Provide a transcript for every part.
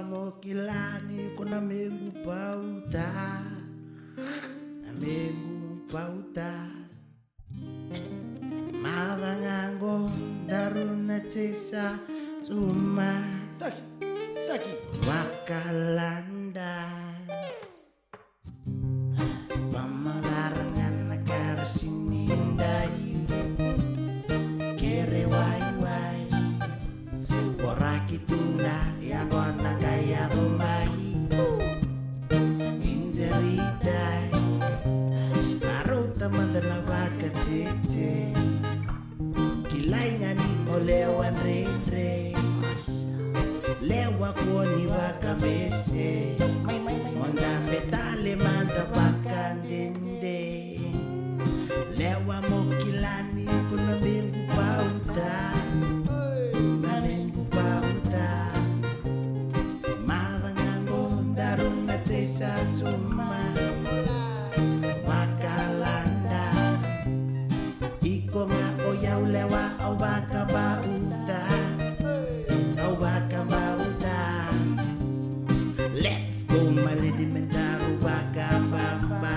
mokilani kuna mengu pauta na mengu pauta mavangango daruna tesa tuma taki wakalanda pamalarangan nakarsinindai kere wai Warakitunda ya kona kaya domai Inzeridai Arota mandana waka tete Kilaingani olewan rendre Lewa kuoni waka mese Monda metale manda waka dende Lewa mokilani kuna mingu pauta Satuma wakalanda iko nga oya ulewa awakambauta let's go my lady mendaru wakambamba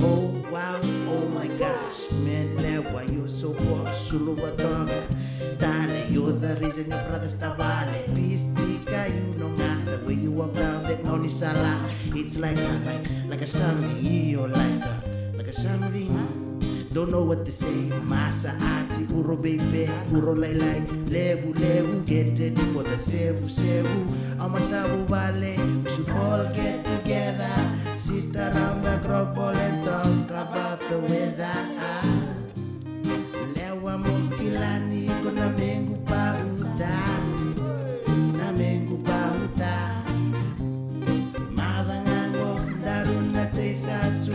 oh wow oh my gosh man lewa you so what sulu watonga Dale, you're the reason your brothers tavale Pistika, you know nga the way you walk down that no ni sala It's like a something, you're like a something Don't know what to say Masa ati, uro baby, uro like Lewu, get ready for the sewu Amatabu vale, we should all get together Sit around the grotto and talk about the weather Lewa mokilani kuna mengu pauta na mengu pauta mavangango daruna tesa tu